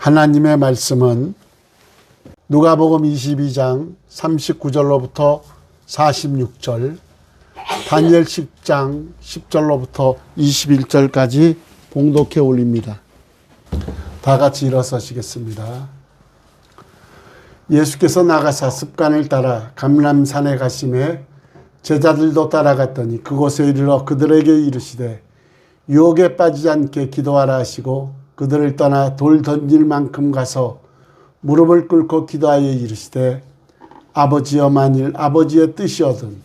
하나님의 말씀은 누가복음 22장 39절로부터 46절, 다니엘 10장 10절로부터 21절까지 봉독해 올립니다. 다 같이 일어서시겠습니다. 예수께서 나가사 습관을 따라 감람산에 가심에 제자들도 따라갔더니 그곳에 이르러 그들에게 이르시되 유혹에 빠지지 않게 기도하라 하시고 그들을 떠나 돌 던질 만큼 가서 무릎을 꿇고 기도하여 이르시되 아버지여, 만일 아버지의 뜻이거든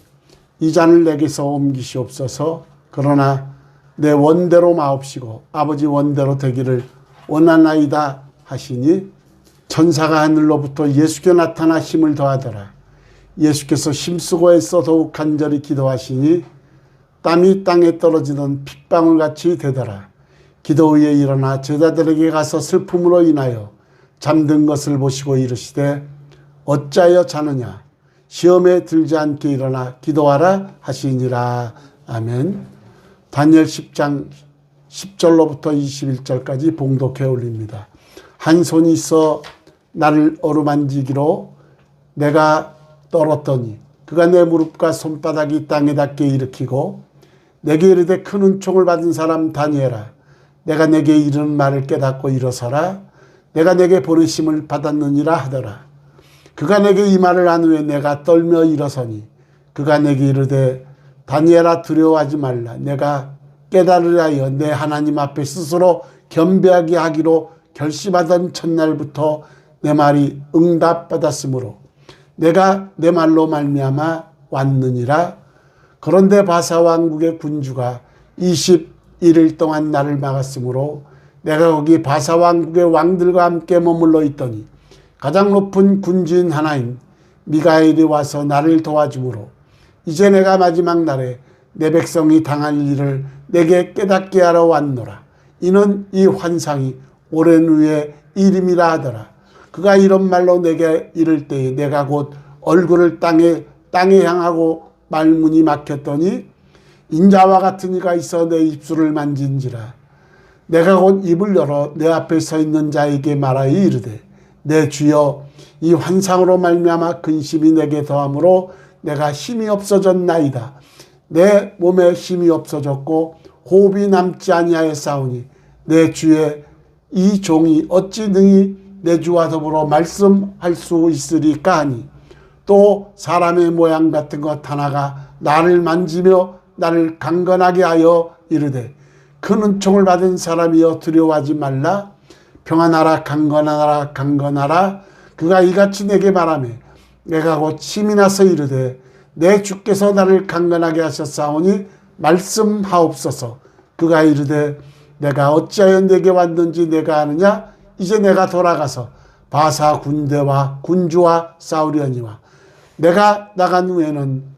이 잔을 내게서 옮기시옵소서. 그러나 내 원대로 마옵시고 아버지 원대로 되기를 원하나이다 하시니 천사가 하늘로부터 예수께 나타나 힘을 더하더라. 예수께서 힘쓰고 애써 더욱 간절히 기도하시니 땀이 땅에 떨어지던 핏방울같이 되더라. 기도 후에 일어나 제자들에게 가서 슬픔으로 인하여 잠든 것을 보시고 이르시되 어찌하여 자느냐, 시험에 들지 않게 일어나 기도하라 하시니라. 아멘. 다니엘 10장 10절로부터 21절까지 봉독해 올립니다. 한 손이 있어 나를 어루만지기로 내가 떨었더니 그가 내 무릎과 손바닥이 땅에 닿게 일으키고 내게 이르되 큰 은총을 받은 사람 다니엘아, 내가 내게 이르는 말을 깨닫고 일어서라. 내가 내게 보내심을 받았느니라 하더라. 그가 내게 이 말을 한 후에 내가 떨며 일어서니 그가 내게 이르되 다니엘아, 두려워하지 말라. 내가 깨달으려 하여 내 하나님 앞에 스스로 겸비하게 하기로 결심하던 첫날부터 내 말이 응답받았으므로 내가 내 말로 말미암아 왔느니라. 그런데 바사 왕국의 군주가 21일 동안 나를 막았으므로 내가 거기 바사 왕국의 왕들과 함께 머물러 있더니 가장 높은 군주인 하나인 미가엘이 와서 나를 도와주므로 이제 내가 마지막 날에 내 백성이 당할 일을 내게 깨닫게 하러 왔노라. 이는 이 환상이 오랜 후의 일임이라 하더라. 그가 이런 말로 내게 이를 때에 내가 곧 얼굴을 땅에 향하고 말문이 막혔더니 인자와 같은 이가 있어 내 입술을 만진지라. 내가 곧 입을 열어 내 앞에 서 있는 자에게 말하여 이르되 내 주여, 이 환상으로 말미암아 근심이 내게 더함으로 내가 힘이 없어졌나이다. 내 몸에 힘이 없어졌고 호흡이 남지 아니하였사오니 내 주의 이 종이 어찌 능히 내 주와 더불어 말씀할 수 있으리까 하니 또 사람의 모양 같은 것 하나가 나를 만지며 나를 강건하게 하여 이르되 큰 은총을 받은 사람이여 두려워하지 말라. 평안하라, 강건하라, 강건하라. 그가 이같이 내게 말하매 내가 곧 힘이 나서 이르되 내 주께서 나를 강건하게 하셨사오니 말씀하옵소서. 그가 이르되 내가 어찌하여 내게 왔는지 내가 아느냐. 이제 내가 돌아가서 바사 군대와 군주와 싸우려니와 내가 나간 후에는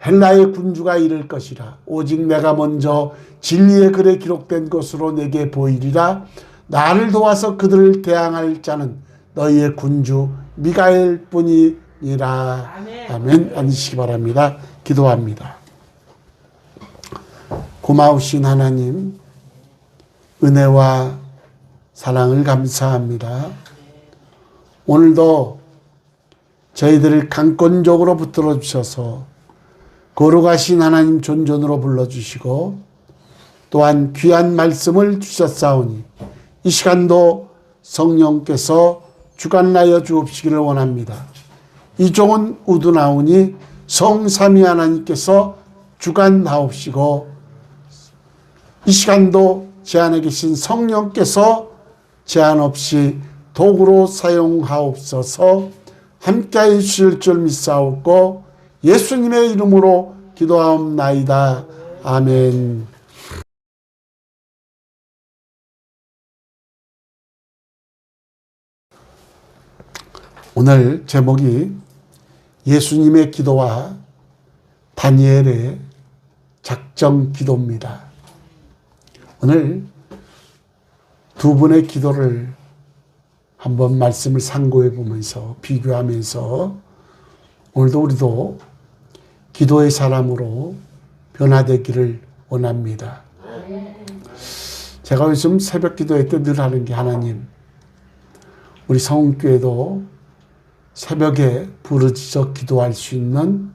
헬라의 군주가 이를 것이라. 오직 내가 먼저 진리의 글에 기록된 것으로 내게 보이리라. 나를 도와서 그들을 대항할 자는 너희의 군주 미가엘 뿐이니라. 아멘. 앉으시기 바랍니다. 기도합니다. 고마우신 하나님, 은혜와 사랑을 감사합니다. 오늘도 저희들을 강권적으로 붙들어 주셔서 거룩하신 하나님 존존으로 불러주시고 또한 귀한 말씀을 주셨사오니 이 시간도 성령께서 주관하여 주옵시기를 원합니다. 이 종은 우두나오니 성삼위 하나님께서 주관하옵시고 이 시간도 제 안에 계신 성령께서 제한 없이 도구로 사용하옵소서. 함께하여 주실 줄 믿사옵고 예수님의 이름으로 기도하옵나이다. 아멘. 오늘 제목이 예수님의 기도와 다니엘의 작정 기도입니다. 오늘 두 분의 기도를 한번 말씀을 상고해 보면서 비교하면서 오늘도 우리도 기도의 사람으로 변화되기를 원합니다. 제가 요즘 새벽 기도회 때 늘 하는 게 하나님, 우리 성흥교회도 새벽에 부르짖어 기도할 수 있는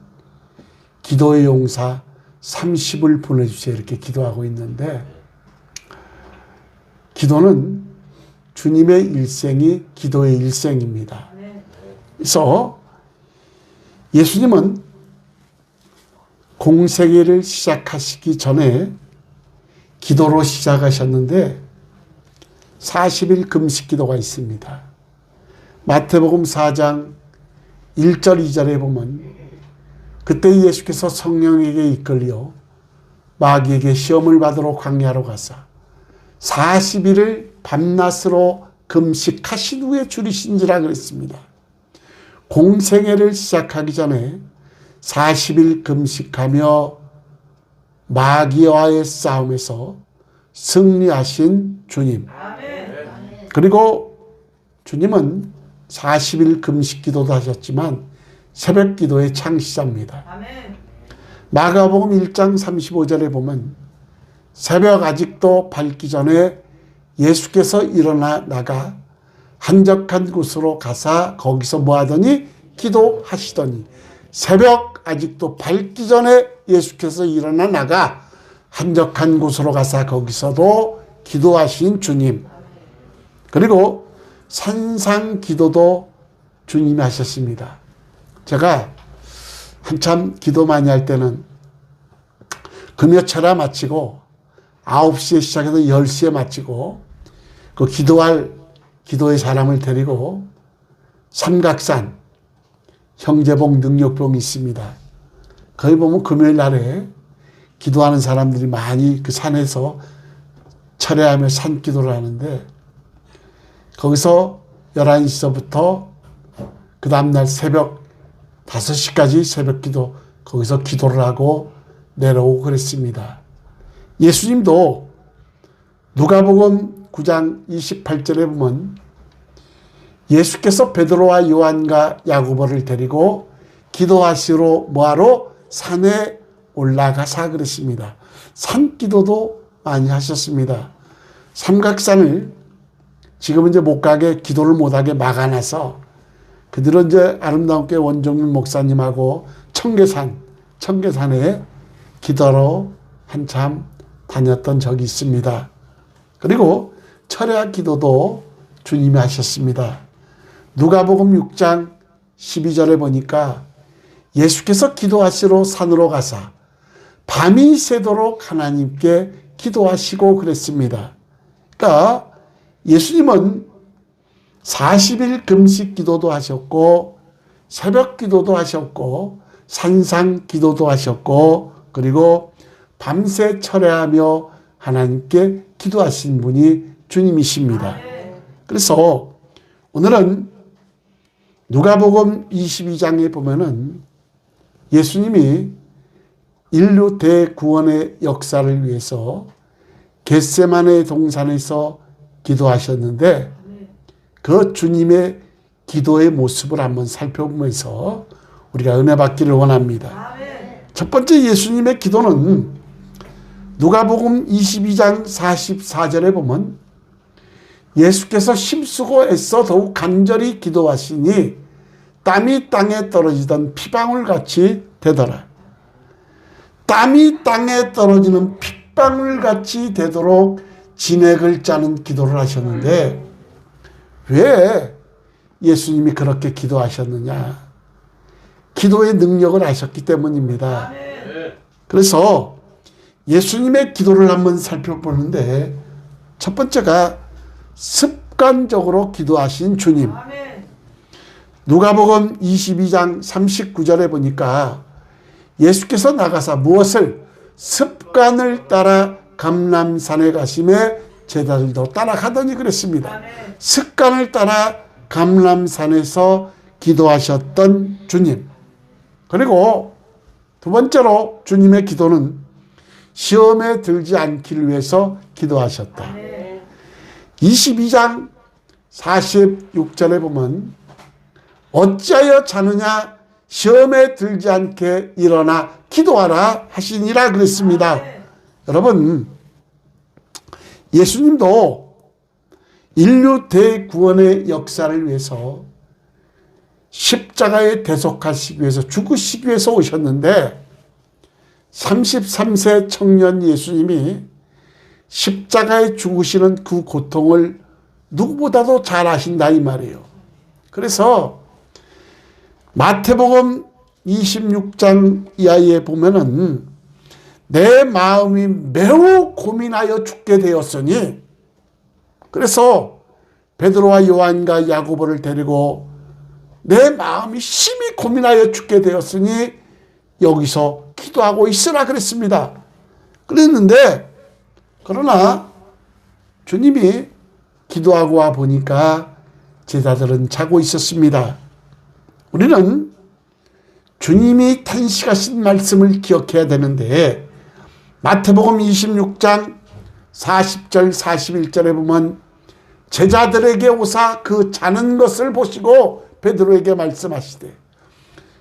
기도의 용사 30을 보내주세요. 이렇게 기도하고 있는데, 기도는 주님의 일생이 기도의 일생입니다. 그래서 예수님은 공생애를 시작하시기 전에 기도로 시작하셨는데 40일 금식 기도가 있습니다. 마태복음 4장 1절 2절에 보면 그때 예수께서 성령에게 이끌려 마귀에게 시험을 받으러 광야로 가사 40일을 밤낮으로 금식하신 후에 줄이신지라 그랬습니다. 공생애를 시작하기 전에 40일 금식하며 마귀와의 싸움에서 승리하신 주님. 그리고 주님은 40일 금식 기도도 하셨지만 새벽 기도의 창시자입니다. 마가복음 1장 35절에 보면 새벽 아직도 밝기 전에 예수께서 일어나 나가 한적한 곳으로 가사 거기서 뭐 하더니 기도하시더니, 새벽 아직도 밝기 전에 예수께서 일어나 나가 한적한 곳으로 가사 거기서도 기도하신 주님. 그리고 산상 기도도 주님이 하셨습니다. 제가 한참 기도 많이 할 때는 금요철야 마치고 9시에 시작해서 10시에 마치고 그 기도의 사람을 데리고 삼각산 형제봉 능력봉이 있습니다. 거기 보면 금요일 날에 기도하는 사람들이 많이 그 산에서 철야하며 산기도를 하는데, 거기서 11시서부터 그 다음날 새벽 5시까지 새벽기도 거기서 기도를 하고 내려오고 그랬습니다. 예수님도 누가복음 9장 28절에 보면 예수께서 베드로와 요한과 야고보를 데리고 기도하시러 뭐하러 산에 올라가사 그랬습니다. 산기도도 많이 하셨습니다. 삼각산을 지금은 이제 못 가게 기도를 못하게 막아놔서 그들은 이제 아름다운 교 원종민 목사님하고 청계산에 기도로 한참 다녔던 적이 있습니다. 그리고 철야 기도도 주님이 하셨습니다. 누가복음 6장 12절에 보니까 예수께서 기도하시러 산으로 가사 밤이 새도록 하나님께 기도하시고 그랬습니다. 그러니까 예수님은 40일 금식 기도도 하셨고 새벽 기도도 하셨고 산상 기도도 하셨고 그리고 밤새 철야하며 하나님께 기도하신 분이 주님이십니다. 그래서 오늘은 누가복음 22장에 보면은 예수님이 인류 대구원의 역사를 위해서 겟세마네 동산에서 기도하셨는데 그 주님의 기도의 모습을 한번 살펴보면서 우리가 은혜 받기를 원합니다. 첫 번째 예수님의 기도는 누가복음 22장 44절에 보면 예수께서 힘쓰고 애써 더욱 간절히 기도하시니 땀이 땅에 떨어지던 피방울같이 되더라. 땀이 땅에 떨어지는 핏방울같이 되도록 진액을 짜는 기도를 하셨는데 왜 예수님이 그렇게 기도하셨느냐? 기도의 능력을 아셨기 때문입니다. 그래서 예수님의 기도를 한번 살펴보는데 첫 번째가 습관적으로 기도하신 주님. 누가복음 22장 39절에 보니까 예수께서 나가사 무엇을 습관을 따라 감람산에 가심에 제자들도 따라가더니 그랬습니다. 습관을 따라 감람산에서 기도하셨던 주님. 그리고 두 번째로 주님의 기도는 시험에 들지 않기를 위해서 기도하셨다. 22장 46절에 보면 어찌하여 자느냐 시험에 들지 않게 일어나 기도하라 하시니라 그랬습니다. 여러분 예수님도 인류 대구원의 역사를 위해서 십자가에 대속하시기 위해서 죽으시기 위해서 오셨는데 33세 청년 예수님이 십자가에 죽으시는 그 고통을 누구보다도 잘 아신다 이 말이에요. 그래서 마태복음 26장 이하에 보면은 내 마음이 매우 고민하여 죽게 되었으니, 그래서 베드로와 요한과 야고보를 데리고 내 마음이 심히 고민하여 죽게 되었으니 여기서 기도하고 있으라 그랬습니다. 그랬는데 그러나 주님이 기도하고 와 보니까 제자들은 자고 있었습니다. 우리는 주님이 탄식하신 말씀을 기억해야 되는데 마태복음 26장 40절 41절에 보면 제자들에게 오사 그 자는 것을 보시고 베드로에게 말씀하시되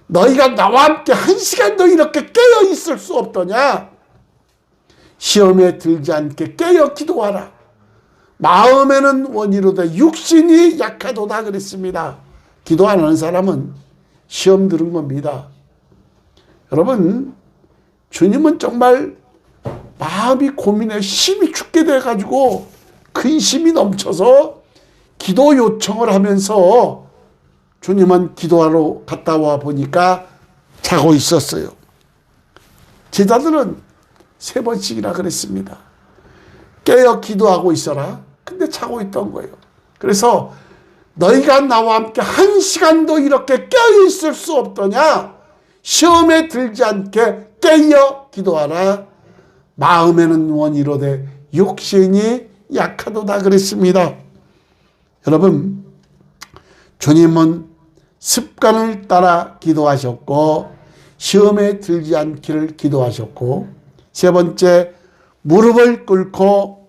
너희가 나와 함께 한 시간도 이렇게 깨어 있을 수 없더냐. 시험에 들지 않게 깨어 기도하라. 마음에는 원이로되 육신이 약하도다 그랬습니다. 기도 안 하는 사람은 시험 들은 겁니다. 여러분, 주님은 정말 마음이 고민에 심히 죽게 돼가지고 근심이 넘쳐서 기도 요청을 하면서 주님은 기도하러 갔다 와 보니까 자고 있었어요. 제자들은 3번씩이나 그랬습니다. 깨어 기도하고 있어라. 근데 자고 있던 거예요. 그래서 너희가 나와 함께 한 시간도 이렇게 깨어 있을 수 없더냐. 시험에 들지 않게 깨어 기도하라. 마음에는 원이로되 육신이 약하도다 그랬습니다. 여러분, 주님은 습관을 따라 기도하셨고 시험에 들지 않기를 기도하셨고, 3번째 무릎을 꿇고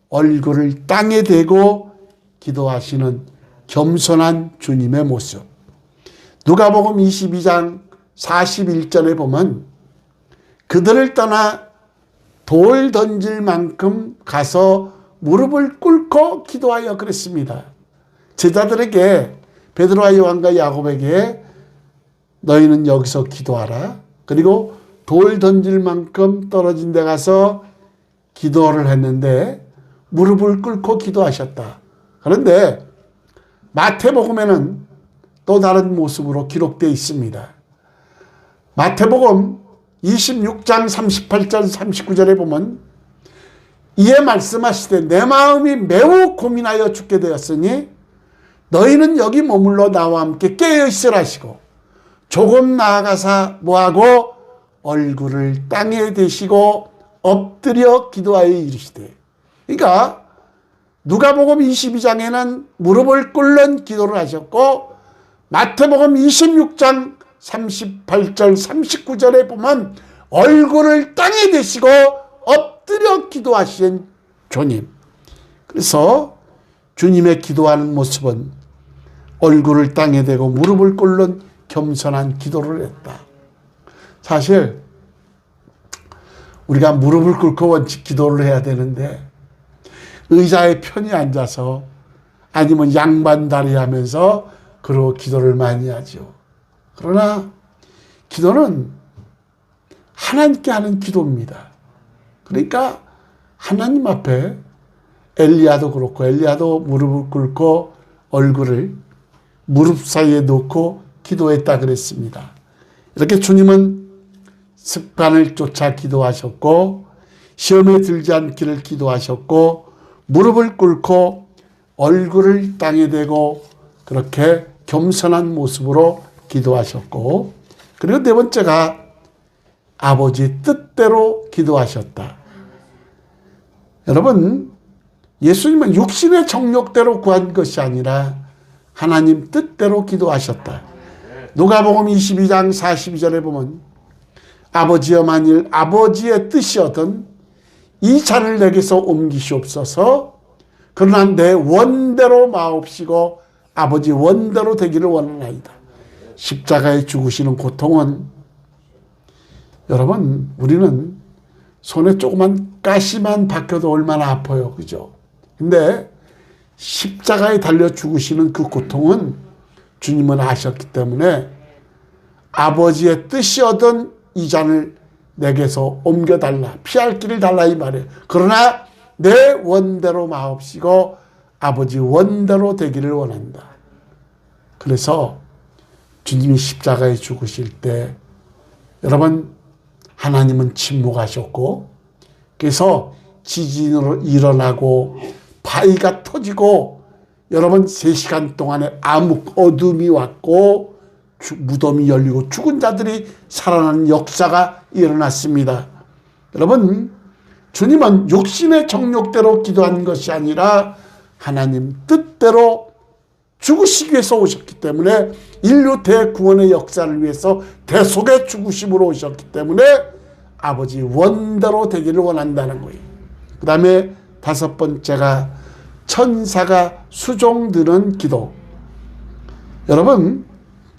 얼굴을 땅에 대고 기도하시는 겸손한 주님의 모습. 누가복음 22장 41절에 보면 그들을 떠나 돌 던질 만큼 가서 무릎을 꿇고 기도하여 그랬습니다. 제자들에게 베드로와 요한과 야곱에게 너희는 여기서 기도하라. 그리고 돌 던질 만큼 떨어진 데 가서 기도를 했는데 무릎을 꿇고 기도하셨다. 그런데 마태복음에는 또 다른 모습으로 기록되어 있습니다. 마태복음 26장 38절 39절에 보면 이에 말씀하시되 내 마음이 매우 고민하여 죽게 되었으니 너희는 여기 머물러 나와 함께 깨어 있으라 하시고 조금 나아가사 뭐하고 얼굴을 땅에 대시고 엎드려 기도하여 이르시되. 그러니까 누가복음 22장에는 무릎을 꿇는 기도를 하셨고 마태복음 26장 38절 39절에 보면 얼굴을 땅에 대시고 엎드려 기도하신 주님. 그래서 주님의 기도하는 모습은 얼굴을 땅에 대고 무릎을 꿇는 겸손한 기도를 했다. 사실 우리가 무릎을 꿇고 원칙 기도를 해야 되는데 의자에 편히 앉아서 아니면 양반다리 하면서 그러고 기도를 많이 하죠. 그러나 기도는 하나님께 하는 기도입니다. 그러니까 하나님 앞에 엘리야도 그렇고 엘리야도 무릎을 꿇고 얼굴을 무릎 사이에 놓고 기도했다 그랬습니다. 이렇게 주님은 습관을 쫓아 기도하셨고 시험에 들지 않기를 기도하셨고 무릎을 꿇고 얼굴을 땅에 대고 그렇게 겸손한 모습으로 기도하셨고, 그리고 4번째가 아버지 뜻대로 기도하셨다. 여러분, 예수님은 육신의 정욕대로 구한 것이 아니라 하나님 뜻대로 기도하셨다. 누가복음 22장 42절에 보면 아버지여 만일 아버지의 뜻이었던 이 잔을 내게서 옮기시옵소서. 그러나 내 원대로 마옵시고 아버지 원대로 되기를 원하나이다. 십자가에 죽으시는 고통은 여러분, 우리는 손에 조그만 가시만 박혀도 얼마나 아파요. 그죠? 근데 십자가에 달려 죽으시는 그 고통은 주님은 아셨기 때문에 아버지의 뜻이었던 이 잔을 내게서 옮겨달라, 피할 길을 달라 이 말이에요. 그러나 내 원대로 마옵시고 아버지 원대로 되기를 원한다. 그래서 주님이 십자가에 죽으실 때 여러분, 하나님은 침묵하셨고, 그래서 지진으로 일어나고 바위가 터지고 여러분 3시간 동안에 암흑 어둠이 왔고 무덤이 열리고 죽은 자들이 살아나는 역사가 일어났습니다. 여러분, 주님은 육신의 정욕대로 기도한 것이 아니라 하나님 뜻대로 죽으시기 위해서 오셨기 때문에, 인류 대구원의 역사를 위해서 대속의 죽으심으로 오셨기 때문에 아버지 원대로 되기를 원한다는 거예요. 그 다음에 5번째가 천사가 수종드는 기도. 여러분,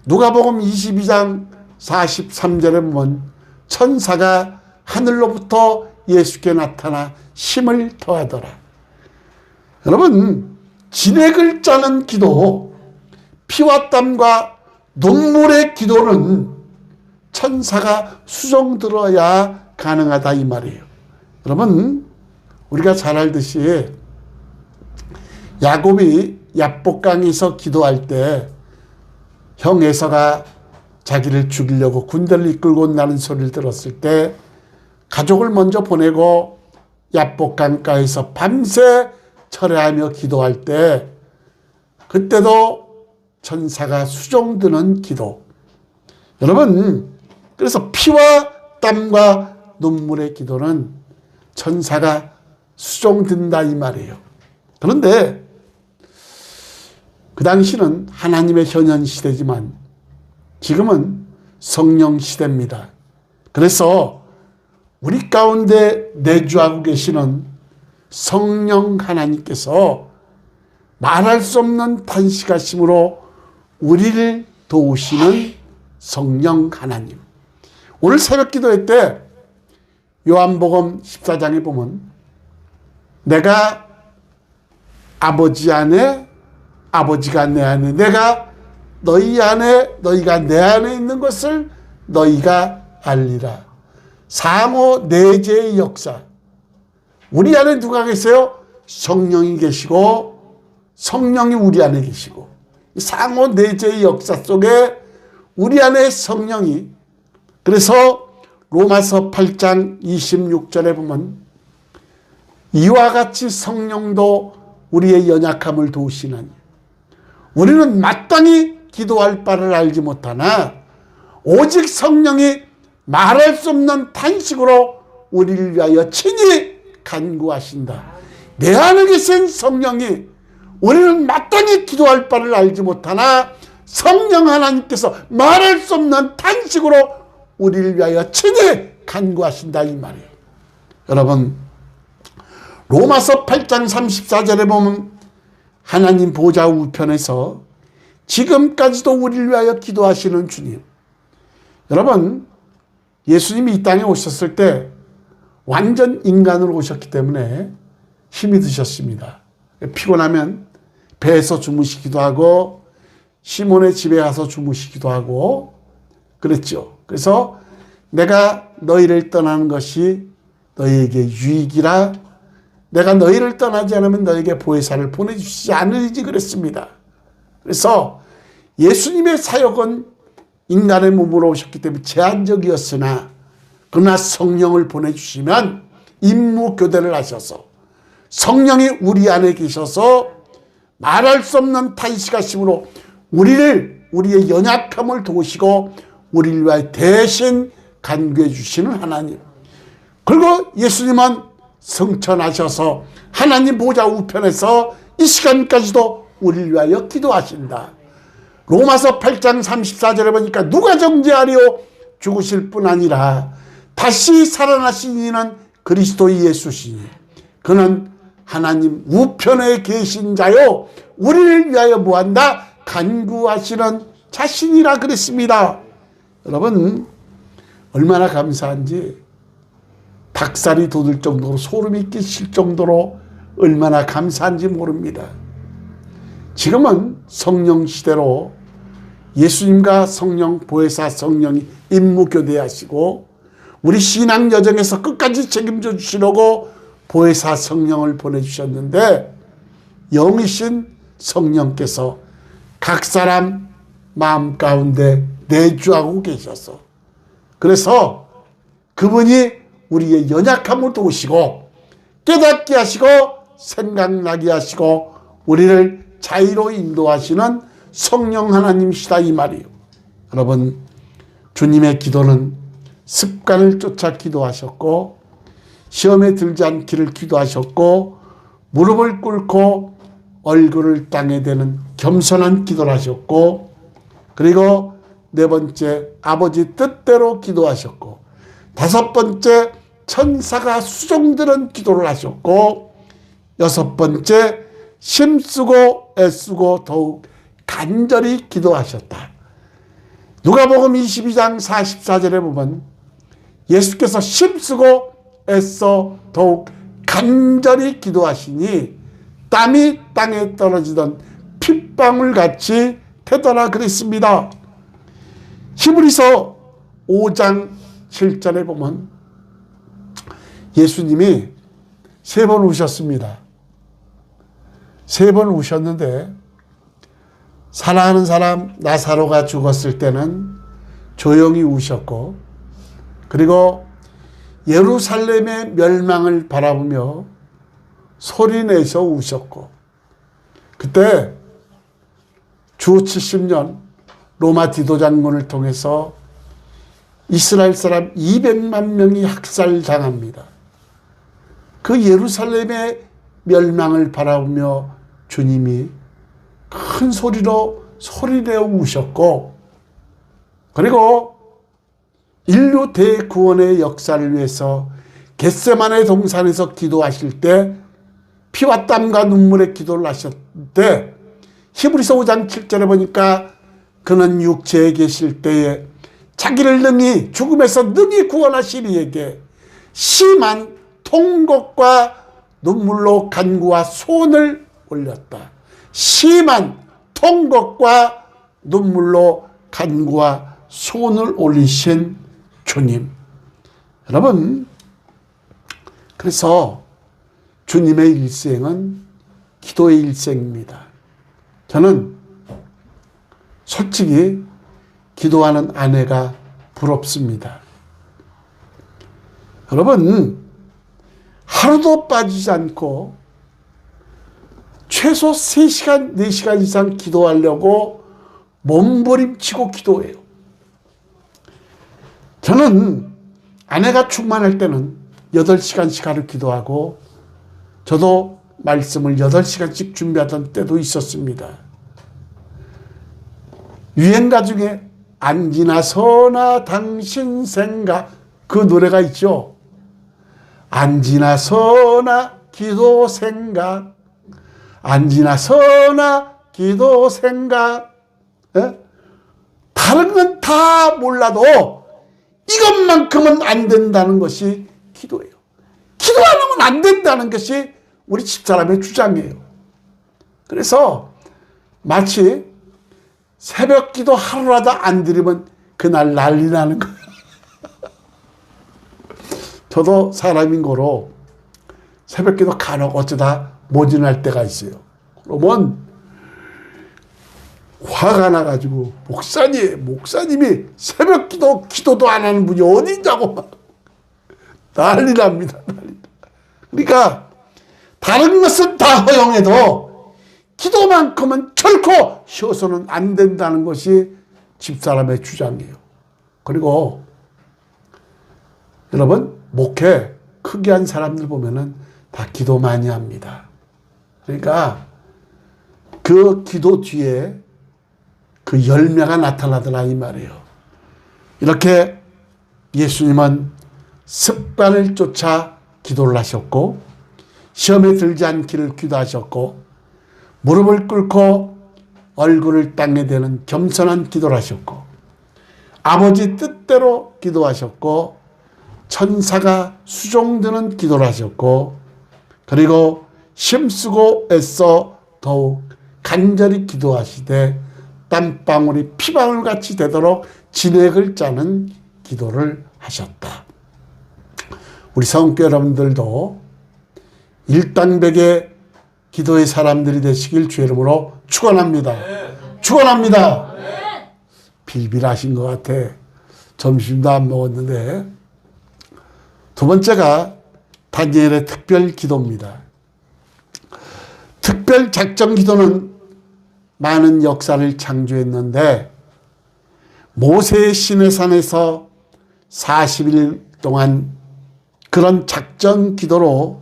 누가복음 22장 43절에 보면 천사가 하늘로부터 예수께 나타나 힘을 더하더라. 여러분, 진액을 짜는 기도, 피와 땀과 눈물의 기도는 천사가 수종들어야 가능하다 이 말이에요. 여러분, 우리가 잘 알듯이 야곱이 야복강에서 기도할 때 형 에서가 자기를 죽이려고 군대를 이끌고 온다는 소리를 들었을 때 가족을 먼저 보내고 야복강가에서 밤새 철회하며 기도할 때, 그때도 천사가 수종드는 기도. 여러분, 그래서 피와 땀과 눈물의 기도는 천사가 수종든다 이 말이에요. 그런데 그 당시는 하나님의 현현 시대지만 지금은 성령 시대입니다. 그래서 우리 가운데 내주하고 계시는 성령 하나님께서 말할 수 없는 탄식하심으로 우리를 도우시는 성령 하나님. 오늘 새벽 기도회 때 요한복음 14장에 보면 내가 아버지 안에, 아버지가 내 안에, 내가 너희 안에, 너희가 내 안에 있는 것을 너희가 알리라. 상호 내재의 역사. 우리 안에 누가 계세요? 성령이 계시고 성령이 우리 안에 계시고, 상호 내재의 역사 속에 우리 안에 성령이, 그래서 로마서 8장 26절에 보면 이와 같이 성령도 우리의 연약함을 도우시나니 우리는 마땅히 기도할 바를 알지 못하나 오직 성령이 말할 수 없는 탄식으로 우리를 위하여 친히 간구하신다. 내 안에 계신 성령이 우리는 마땅히 기도할 바를 알지 못하나 성령 하나님께서 말할 수 없는 탄식으로 우리를 위하여 친히 간구하신다 이 말이에요. 여러분, 로마서 8장 34절에 보면 하나님 보좌 우편에서 지금까지도 우리를 위하여 기도하시는 주님. 여러분, 예수님이 이 땅에 오셨을 때 완전 인간으로 오셨기 때문에 힘이 드셨습니다. 피곤하면 배에서 주무시기도 하고 시몬의 집에 가서 주무시기도 하고 그랬죠. 그래서 내가 너희를 떠나는 것이 너희에게 유익이라, 내가 너희를 떠나지 않으면 너희에게 보혜사를 보내주시지 않으리지 그랬습니다. 그래서 예수님의 사역은 인간의 몸으로 오셨기 때문에 제한적이었으나, 그러나 성령을 보내주시면 임무교대를 하셔서 성령이 우리 안에 계셔서 말할 수 없는 탄식하심으로 우리의 연약함을 도우시고 우리를 위하여 대신 간구해 주시는 하나님. 그리고 예수님은 승천하셔서 하나님 보좌 우편에서 이 시간까지도 우리를 위하여 기도하신다. 로마서 8장 34절에 보니까 누가 정죄하리요? 죽으실 뿐 아니라 다시 살아나신 이는 그리스도 예수시니 그는 하나님 우편에 계신 자요 우리를 위하여 뭐한다? 간구하시는 자신이라 그랬습니다. 여러분, 얼마나 감사한지 닭살이 돋을 정도로 소름이 끼칠 정도로 얼마나 감사한지 모릅니다. 지금은 성령 시대로 예수님과 성령, 보혜사 성령이 임무교대하시고 우리 신앙 여정에서 끝까지 책임져 주시려고 보혜사 성령을 보내주셨는데 영이신 성령께서 각 사람 마음 가운데 내주하고 계셔서 그래서 그분이 우리의 연약함을 도우시고 깨닫게 하시고 생각나게 하시고 우리를 자유로 인도하시는 성령 하나님이시다 이 말이에요. 여러분, 주님의 기도는 습관을 쫓아 기도하셨고 시험에 들지 않기를 기도하셨고 무릎을 꿇고 얼굴을 땅에 대는 겸손한 기도를 하셨고 그리고 네 번째 아버지 뜻대로 기도하셨고 다섯 번째 천사가 수종드는 기도를 하셨고 여섯 번째 힘쓰고 애쓰고 더욱 간절히 기도하셨다. 누가복음 22장 44절에 보면 예수께서 힘쓰고 애써 더욱 간절히 기도하시니 땀이 땅에 떨어지던 핏방울 같이 되더라 그랬습니다. 히브리서 5장 7절에 보면 예수님이 3번 우셨습니다. 3번 우셨는데 사랑하는 사람 나사로가 죽었을 때는 조용히 우셨고 그리고 예루살렘의 멸망을 바라보며 소리내서 우셨고 그때 주 70년 로마 디도 장군을 통해서 이스라엘 사람 200만 명이 학살당합니다. 그 예루살렘의 멸망을 바라보며 주님이 큰 소리로 소리내어 우셨고 그리고 인류 대구원의 역사를 위해서 겟세마네 동산에서 기도하실 때 피와 땀과 눈물의 기도를 하셨을 때 히브리서 5장 7절에 보니까 그는 육체에 계실 때에 자기를 능히 죽음에서 능히 구원하신 이에게 심한 통곡과 눈물로 간구와 소원을 올렸다. 심한 통곡과 눈물로 간구와 소원을 올리신 주님. 여러분, 그래서 주님의 일생은 기도의 일생입니다. 저는 솔직히 기도하는 아내가 부럽습니다. 여러분, 하루도 빠지지 않고 최소 3시간, 4시간 이상 기도하려고 몸부림치고 기도해요. 저는 아내가 충만할 때는 8시간씩 하루 기도하고 저도 말씀을 8시간씩 준비하던 때도 있었습니다. 유행가 중에 안 지나서나 당신 생각 그 노래가 있죠. 안 지나서나 기도 생각 안 지나서나 기도 생각 예? 다른 건 다 몰라도 이것만큼은 안 된다는 것이 기도예요. 기도 안 하면 안 된다는 것이 우리 집사람의 주장이에요. 그래서 마치 새벽 기도 하루라도 안 드리면 그날 난리 나는 거예요. 저도 사람인 거로 새벽 기도 간혹 어쩌다 모진할 때가 있어요. 그러면 화가 나가지고 목사님이 새벽 기도도 안 하는 분이 어디냐고 막 난리 납니다. 그러니까 다른 것은 다 허용해도 기도만큼은 결코 쉬어서는 안 된다는 것이 집사람의 주장이에요. 그리고 여러분, 목회 크게 한 사람들 보면은 다 기도 많이 합니다. 그러니까 그 기도 뒤에 그 열매가 나타나더라 이 말이에요. 이렇게 예수님은 습관을 쫓아 기도를 하셨고 시험에 들지 않기를 기도하셨고 무릎을 꿇고 얼굴을 땅에 대는 겸손한 기도를 하셨고 아버지 뜻대로 기도하셨고 천사가 수종드는 기도를 하셨고 그리고 힘쓰고 애써 더욱 간절히 기도하시되 땀방울이 피방울같이 되도록 진액을 짜는 기도를 하셨다. 우리 성교 여러분들도 일당백의 기도의 사람들이 되시길 주의 이름으로 축원합니다. 축원합니다. 빌빌하신 것 같아. 점심도 안 먹었는데. 두 번째가 다니엘의 특별 기도입니다. 특별 작정 기도는 많은 역사를 창조했는데 모세의 시내산에서 40일 동안 그런 작정 기도로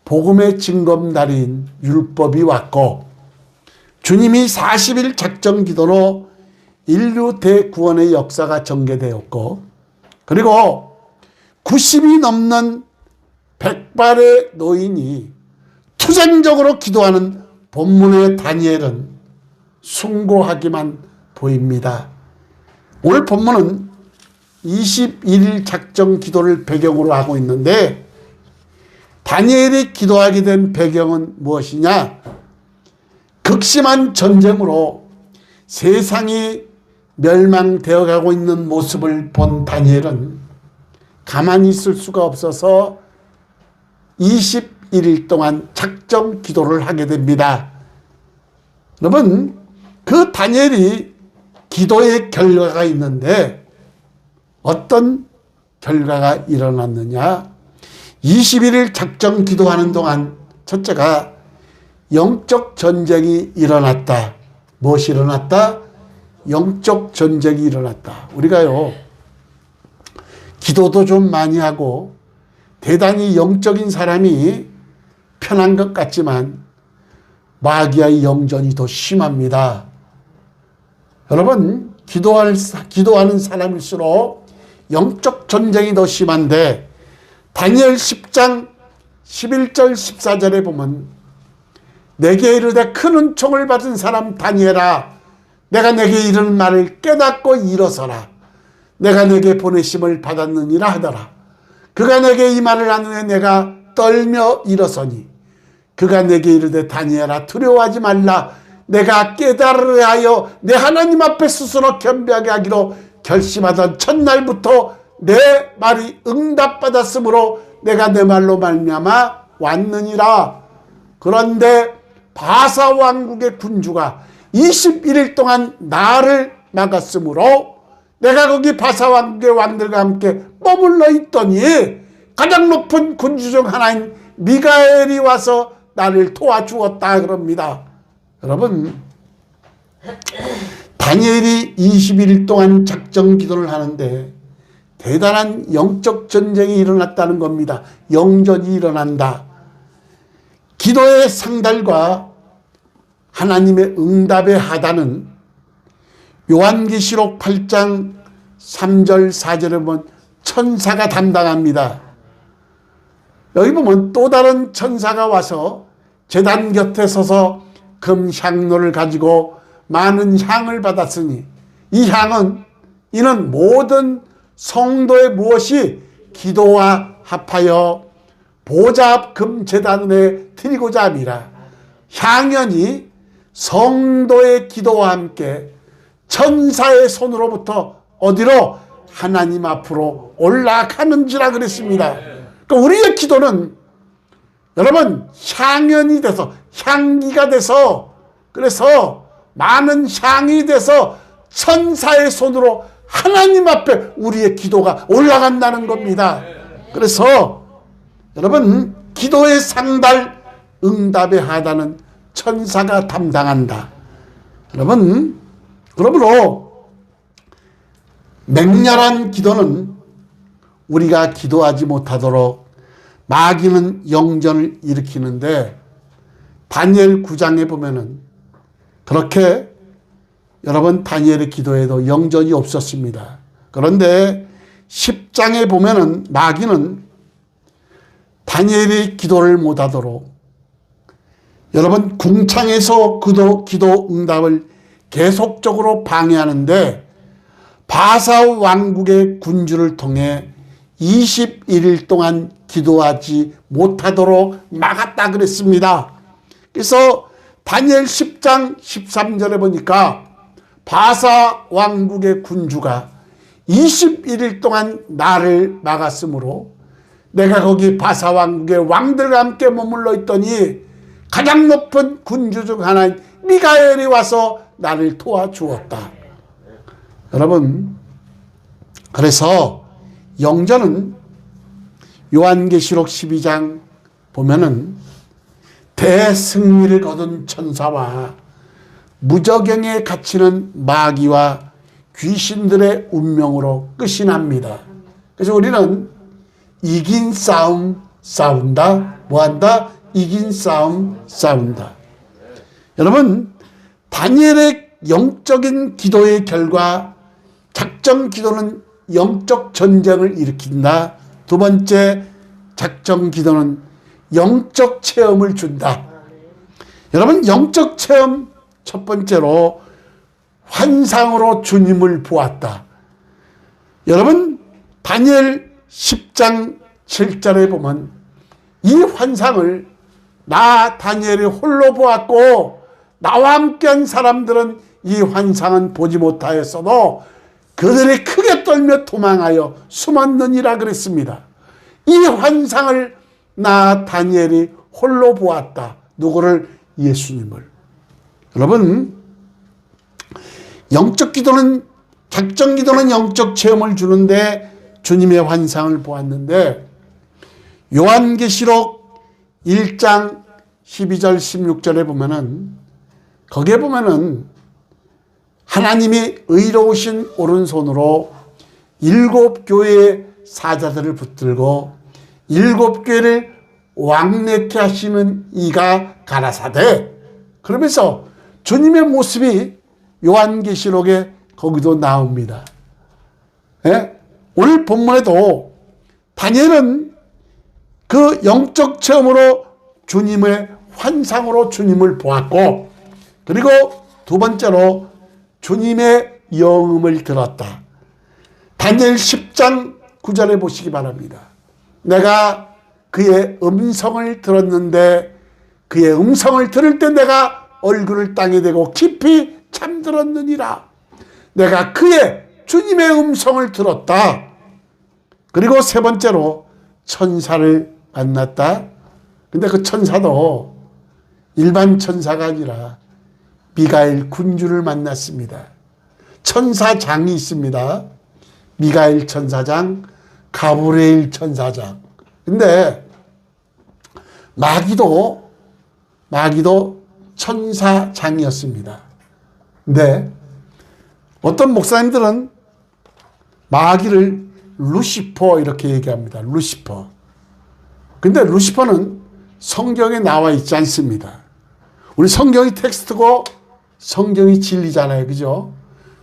복음의 증거날인 율법이 왔고, 주님이 40일 작정 기도로 인류 대구원의 역사가 전개되었고, 그리고 90이 넘는 백발의 노인이 투쟁적으로 기도하는 본문의 다니엘은 숭고하기만 보입니다. 오늘 본문은 21일 작정 기도를 배경으로 하고 있는데, 다니엘이 기도하게 된 배경은 무엇이냐? 극심한 전쟁으로 세상이 멸망되어 가고 있는 모습을 본 다니엘은 가만히 있을 수가 없어서 21일 동안 작정 기도를 하게 됩니다. 여러분, 그 다니엘이 기도의 결과가 있는데 어떤 결과가 일어났느냐? 21일 작정 기도하는 동안 첫째가 영적 전쟁이 일어났다. 무엇이 일어났다? 영적 전쟁이 일어났다. 우리가요, 기도도 좀 많이 하고 대단히 영적인 사람이 편한 것 같지만 마귀와의 영전이 더 심합니다. 여러분, 기도하는 사람일수록 영적 전쟁이 더 심한데, 다니엘 10장 11절 14절에 보면 내게 이르되 큰 은총을 받은 사람 다니엘아, 내가 내게 이르는 말을 깨닫고 일어서라. 내가 내게 보내심을 받았느니라 하더라. 그가 내게 이 말을 한 후에 내가 떨며 일어서니 그가 내게 이르되 다니엘아, 두려워하지 말라. 내가 깨달으려 하여 내 하나님 앞에 스스로 겸비하게 하기로 결심하던 첫날부터 내 말이 응답받았으므로 내가 내 말로 말미암아 왔느니라. 그런데 바사 왕국의 군주가 21일 동안 나를 막았으므로 내가 거기 바사 왕국의 왕들과 함께 머물러 있더니 가장 높은 군주 중 하나인 미가엘이 와서 나를 도와주었다 그럽니다. 여러분, 다니엘이 21일 동안 작정 기도를 하는데 대단한 영적 전쟁이 일어났다는 겁니다. 영전이 일어난다. 기도의 상달과 하나님의 응답의 하단은 요한계시록 8장 3절 4절에 보면 천사가 담당합니다. 여기 보면 또 다른 천사가 와서 제단 곁에 서서 금 향로를 가지고 많은 향을 받았으니 이 향은 이는 모든 성도의 무엇이 기도와 합하여 보좌 앞 금 제단에 드리고자 함이라. 향연이 성도의 기도와 함께 천사의 손으로부터 어디로? 하나님 앞으로 올라가는지라 그랬습니다. 그러니까 우리의 기도는 여러분 향연이 돼서, 향기가 돼서, 그래서 많은 향이 돼서 천사의 손으로 하나님 앞에 우리의 기도가 올라간다는 겁니다. 그래서 여러분, 기도의 상달, 응답의 하단은 천사가 담당한다. 여러분, 그러므로 맹렬한 기도는 우리가 기도하지 못하도록 마귀는 영전을 일으키는데, 다니엘 9장에 보면은 그렇게 여러분 다니엘의 기도에도 영전이 없었습니다. 그런데 10장에 보면은 마귀는 다니엘의 기도를 못하도록 여러분 궁창에서 기도 응답을 계속적으로 방해하는데 바사 왕국의 군주를 통해 21일 동안 기도하지 못하도록 막았다 그랬습니다. 그래서 다니엘 10장 13절에 보니까 바사 왕국의 군주가 21일 동안 나를 막았으므로 내가 거기 바사 왕국의 왕들과 함께 머물러 있더니 가장 높은 군주 중 하나인 미가엘이 와서 나를 도와주었다. 여러분, 그래서 영전은 요한계시록 12장 보면은 대승리를 거둔 천사와 무저경에 갇히는 마귀와 귀신들의 운명으로 끝이 납니다. 그래서 우리는 이긴 싸움 싸운다. 뭐한다? 이긴 싸움 싸운다. 여러분, 다니엘의 영적인 기도의 결과 작정 기도는 영적 전쟁을 일으킨다. 두 번째, 작정 기도는 영적 체험을 준다. 여러분, 영적 체험 첫 번째로 환상으로 주님을 보았다. 여러분, 다니엘 10장 7절에 보면 이 환상을 나 다니엘이 홀로 보았고 나와 함께한 사람들은 이 환상은 보지 못하였어도 그들이 크게 떨며 도망하여 숨었느니라 그랬습니다. 이 환상을 나 다니엘이 홀로 보았다. 누구를? 예수님을. 여러분, 영적 기도는, 작정 기도는 영적 체험을 주는데 주님의 환상을 보았는데, 요한계시록 1장 12절 16절에 보면은, 거기에 보면은 하나님이 의로우신 오른손으로 7교회의 사자들을 붙들고 7교회를 왕래케 하시는 이가 가라사대. 그러면서 주님의 모습이 요한계시록에 거기도 나옵니다. 예? 오늘 본문에도 다니엘은 그 영적 체험으로 주님의 환상으로 주님을 보았고, 그리고 두 번째로 주님의 영음을 들었다. 다니엘 10장 9절에 보시기 바랍니다. 내가 그의 음성을 들었는데 그의 음성을 들을 때 내가 얼굴을 땅에 대고 깊이 잠들었느니라. 내가 그의 주님의 음성을 들었다. 그리고 세 번째로 천사를 만났다. 근데 그 천사도 일반 천사가 아니라 미가엘 군주를 만났습니다. 천사장이 있습니다. 미가엘 천사장, 가브리엘 천사장. 근데 마귀도 천사장이었습니다. 근데 어떤 목사님들은 마귀를 루시퍼 이렇게 얘기합니다. 루시퍼. 근데 루시퍼는 성경에 나와 있지 않습니다. 우리 성경이 텍스트고 성경이 진리잖아요. 그죠?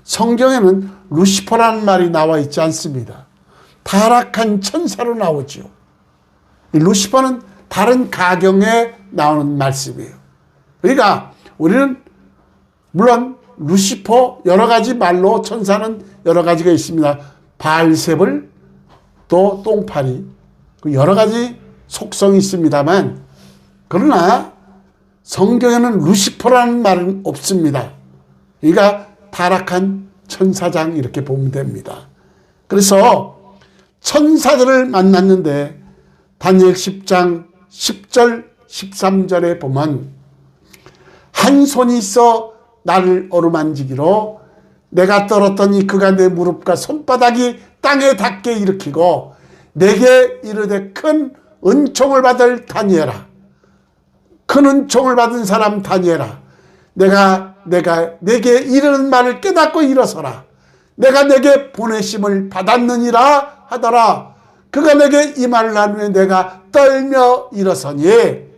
성경에는 루시퍼라는 말이 나와 있지 않습니다. 타락한 천사로 나오죠. 루시퍼는 다른 가경에 나오는 말씀이에요. 그러니까 우리는 물론 루시퍼 여러 가지 말로 천사는 여러 가지가 있습니다. 바알세불, 또 똥파리, 여러 가지 속성이 있습니다만, 그러나 성경에는 루시퍼라는 말은 없습니다. 그러니까 타락한 천사장 이렇게 보면 됩니다. 그래서 천사들을 만났는데 다니엘 10장 10절 13절에 보면 한 손이 있어 나를 어루만지기로 내가 떨었더니 그가 내 무릎과 손바닥이 땅에 닿게 일으키고 내게 이르되 큰 은총을 받을 다니엘아, 큰 은총을 받은 사람 다니엘아, 내가 내게 이르는 말을 깨닫고 일어서라. 내가 내게 보내심을 받았느니라 하더라. 그가 내게 이 말을 한 후에 내가 떨며 일어서니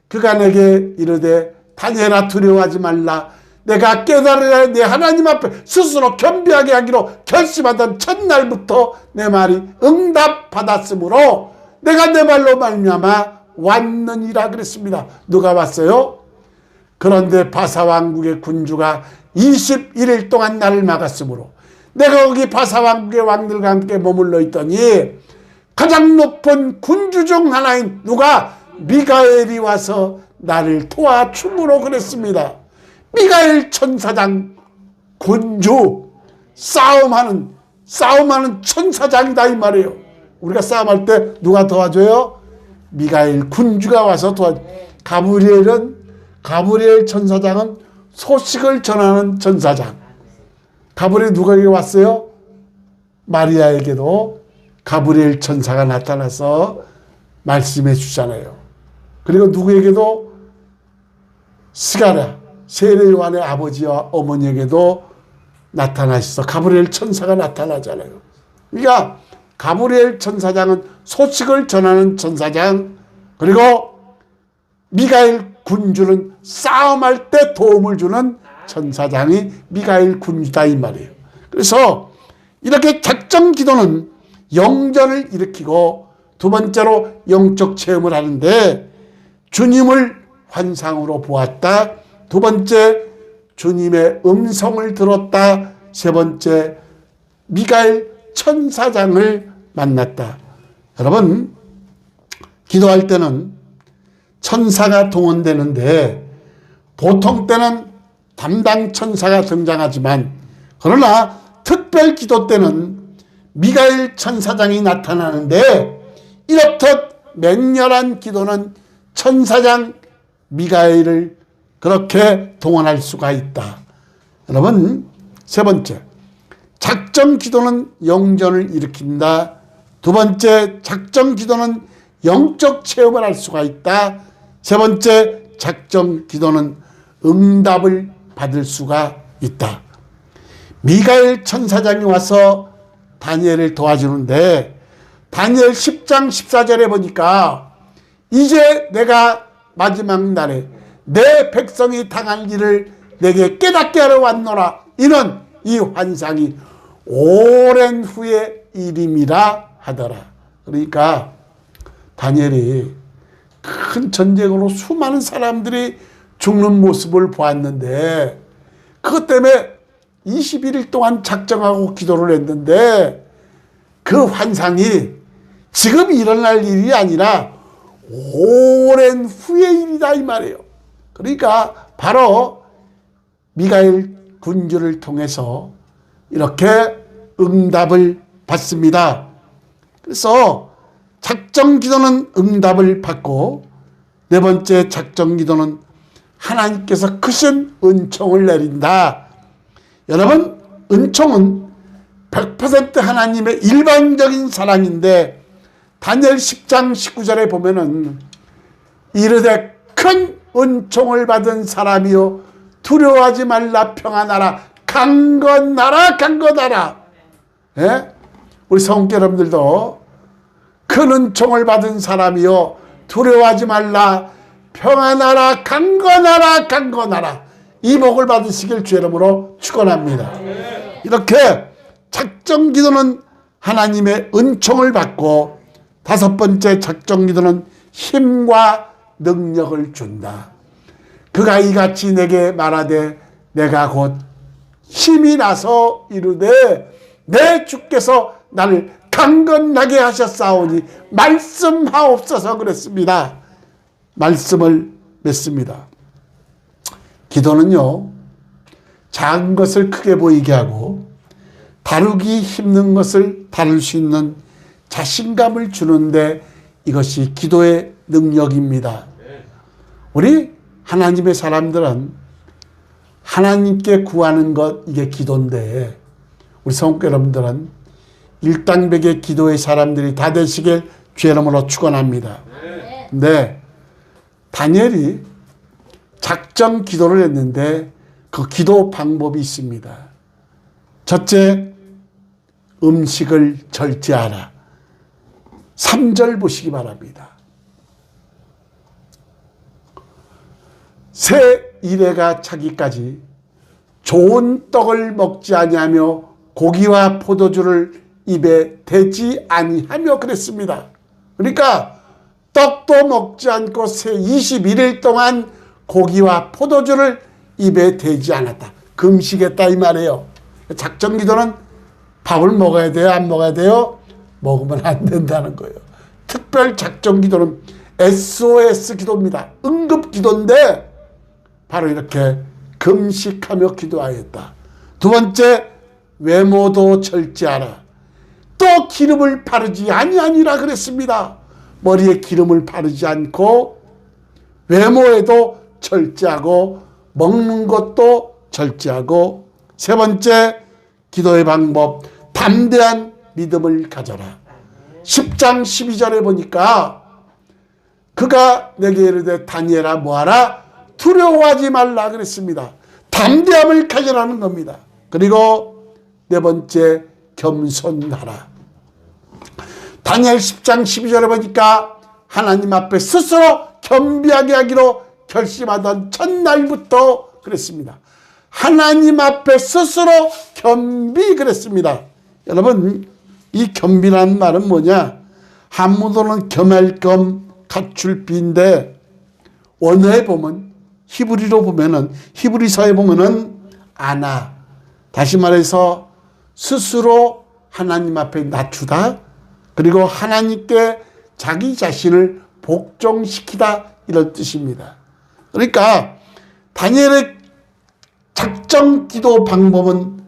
그가 내게 이르되 다니엘아 두려워하지 말라. 내가 깨달으라. 내 하나님 앞에 스스로 겸비하게 하기로 결심하던 첫날부터 내 말이 응답받았으므로 내가 내 말로 말미암아 왔느니라 그랬습니다. 누가 왔어요? 그런데 바사왕국의 군주가 21일 동안 나를 막았으므로 내가 거기 바사왕국의 왕들과 함께 머물러 있더니 가장 높은 군주 중 하나인 누가? 미가엘이 와서 나를 도와줌으로 그랬습니다. 미가엘 천사장 군주 싸움하는 천사장이다 이 말이에요. 우리가 싸움할 때 누가 도와줘요? 미가엘 군주가 와서 도와줘. 가브리엘 천사장은 소식을 전하는 천사장. 가브리엘 누구에게 왔어요? 마리아에게도 가브리엘 천사가 나타나서 말씀해 주잖아요. 그리고 누구에게도 스가랴 세례 요한의 아버지와 어머니에게도 나타나셔서 가브리엘 천사가 나타나잖아요. 그러니까 가브리엘 천사장은 소식을 전하는 천사장, 그리고 미가엘 군주는 싸움할 때 도움을 주는 천사장이 미가엘 군주다 이 말이에요. 그래서 이렇게 작정 기도는 영전을 일으키고 두 번째로 영적 체험을 하는데 주님을 환상으로 보았다. 두 번째 주님의 음성을 들었다. 세 번째 미가엘 천사장을 만났다. 여러분, 기도할 때는 천사가 동원되는데 보통 때는 담당 천사가 등장하지만, 그러나 특별 기도 때는 미가엘 천사장이 나타나는데, 이렇듯 맹렬한 기도는 천사장 미가엘을 그렇게 동원할 수가 있다. 여러분, 세 번째, 작정 기도는 영전을 일으킨다. 두 번째, 작정 기도는 영적 체험을 할 수가 있다. 세 번째, 작정 기도는 응답을 받을 수가 있다. 미가엘 천사장이 와서 다니엘을 도와주는데, 다니엘 10장 14절에 보니까 이제 내가 마지막 날에 내 백성이 당할 일을 내게 깨닫게 하러 왔노라. 이는 이 환상이 오랜 후의 일임이라 하더라. 그러니까 다니엘이 큰 전쟁으로 수많은 사람들이 죽는 모습을 보았는데, 그것 때문에 21일 동안 작정하고 기도를 했는데, 그 환상이 지금 일어날 일이 아니라 오랜 후의 일이다 이 말이에요. 그러니까 바로 미가엘 군주를 통해서 이렇게 응답을 받습니다. 그래서 작정 기도는 응답을 받고, 네 번째 작정 기도는 하나님께서 크신 은총을 내린다. 여러분, 은총은 100% 하나님의 일반적인 사랑인데, 다니엘 10장 19절에 보면은 이르되 큰 은총을 받은 사람이요 두려워하지 말라, 평안하라, 강건하라, 강건하라. 예? 우리 성도 여러분들도 큰 은총을 받은 사람이요 두려워하지 말라, 평안하라, 강건하라, 강건하라. 이 복을 받으시길 주 이름으로 축원합니다. 이렇게 작정 기도는 하나님의 은총을 받고, 다섯 번째 작정 기도는 힘과 능력을 준다. 그가 이같이 내게 말하되 내가 곧 힘이 나서 이르되 내 주께서 나를 강건하게 하셨사오니 말씀하옵소서 그랬습니다. 말씀을 맺습니다. 기도는요, 작은 것을 크게 보이게 하고 다루기 힘든 것을 다룰 수 있는 자신감을 주는데, 이것이 기도의 능력입니다. 우리 하나님의 사람들은 하나님께 구하는 것, 이게 기도인데, 우리 성도 여러분들은 일당백의 기도의 사람들이 다 되시길 주 이름으로 축원합니다. 네, 다니엘이 작정 기도를 했는데 그 기도 방법이 있습니다. 첫째, 음식을 절제하라. 3절 보시기 바랍니다. 새 이래가 차기까지 좋은 떡을 먹지 아니하며 고기와 포도주를 입에 대지 아니하며 그랬습니다. 그러니까 떡도 먹지 않고 새 21일 동안 고기와 포도주를 입에 대지 않았다. 금식했다 이 말이에요. 작정 기도는 밥을 먹어야 돼요? 안 먹어야 돼요? 먹으면 안 된다는 거예요. 특별 작정 기도는 SOS 기도입니다. 응급 기도인데 바로 이렇게 금식하며 기도하였다. 두 번째, 외모도 절제하라. 또 기름을 바르지 아니하니라 그랬습니다. 머리에 기름을 바르지 않고 외모에도 절제하고 먹는 것도 절제하고, 세 번째 기도의 방법, 담대한 믿음을 가져라. 10장 12절에 보니까 그가 내게 이르되 다니엘아 뭐하라? 두려워하지 말라 그랬습니다. 담대함을 가져라는 겁니다. 그리고 네 번째, 겸손하라. 다니엘 10장 12절에 보니까 하나님 앞에 스스로 겸비하게 하기로 결심하던 첫날부터 그랬습니다. 하나님 앞에 스스로 겸비 그랬습니다. 여러분, 이 겸비라는 말은 뭐냐? 한문으로는 겸할 겸 갖출 비인데, 원어에 보면, 히브리로 보면은, 히브리서에 보면은 아나, 다시 말해서 스스로 하나님 앞에 낮추다, 그리고 하나님께 자기 자신을 복종시키다, 이런 뜻입니다. 그러니까 다니엘의 작정 기도 방법은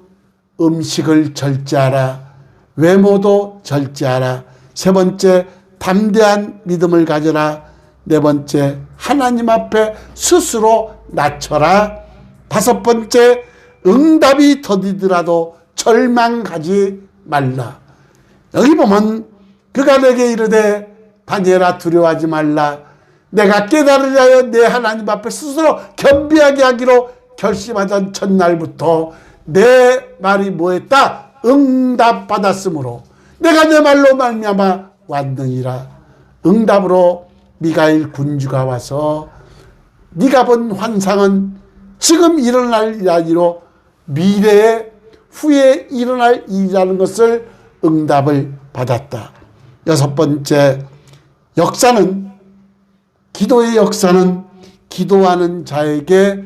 음식을 절제하라, 외모도 절제하라, 세 번째 담대한 믿음을 가져라, 네 번째 하나님 앞에 스스로 낮춰라, 다섯 번째 응답이 더디더라도 절망하지 말라. 여기 보면 그가 내게 이르되 다니엘아 두려워하지 말라. 내가 깨달으려 하여 내 하나님 앞에 스스로 겸비하게 하기로 결심하던 첫날부터 내 말이 뭐했다? 응답받았으므로 내가 내 말로 말미암아 왔느니라. 응답으로 미가엘 군주가 와서 네가 본 환상은 지금 일어날 일이 아니로 미래에 후에 일어날 일이라는 것을 응답을 받았다. 여섯 번째, 역사는, 기도의 역사는 기도하는 자에게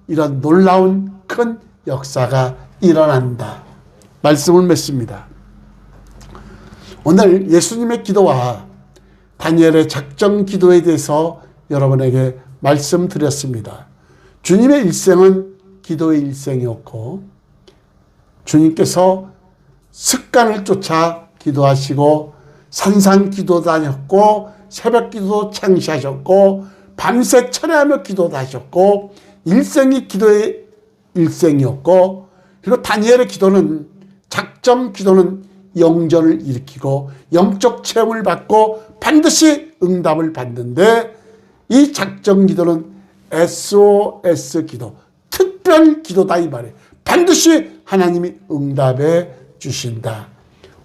이런 놀라운 큰 역사가 일어난다. 말씀을 맺습니다. 오늘 예수님의 기도와 다니엘의 작정 기도에 대해서 여러분에게 말씀드렸습니다. 주님의 일생은 기도의 일생이었고, 주님께서 습관을 쫓아 기도하시고 산상 기도 다녔고 새벽 기도 창시하셨고 밤새 철야하며 기도도 하셨고 일생이 기도의 일생이었고, 그리고 다니엘의 기도는, 작정 기도는 영전을 일으키고 영적 체험을 받고 반드시 응답을 받는데, 이 작정 기도는 SOS 기도, 특별 기도다 이 말이에요. 반드시 하나님이 응답해 주신다.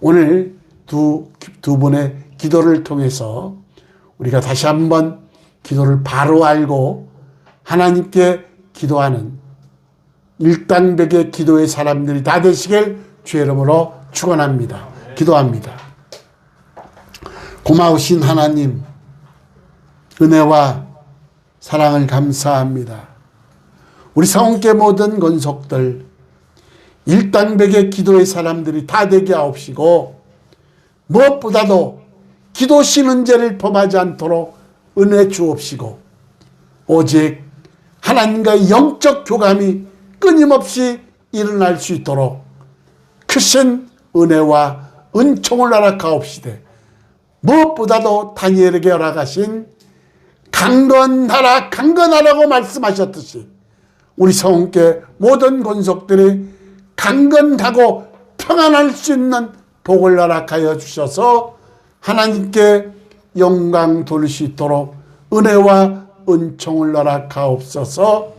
오늘 두 분의 기도를 통해서 우리가 다시 한번 기도를 바로 알고 하나님께 기도하는 일당백의 기도의 사람들이 다 되시길 주의 이름으로 축원합니다. 기도합니다. 고마우신 하나님, 은혜와 사랑을 감사합니다. 우리 성께 모든 권속들 일당백의 기도의 사람들이 다 되게 하옵시고, 무엇보다도 기도 신은죄를 범하지 않도록 은혜 주옵시고, 오직 하나님과의 영적 교감이 끊임없이 일어날 수 있도록 크신 은혜와 은총을 허락하옵시되, 무엇보다도 다니엘에게 허락하신 강건하라고 말씀하셨듯이 우리 성께 모든 권속들이 강건하고 평안할 수 있는 복을 허락하여 주셔서 하나님께 영광 돌릴 수 있도록 은혜와 은총을 허락하옵소서.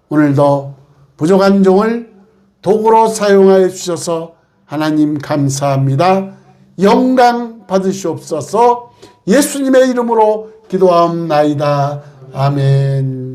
오늘도 부족한 종을 도구로 사용하여 주셔서 하나님 감사합니다. 영광 받으시옵소서. 예수님의 이름으로 기도하옵나이다. 아멘.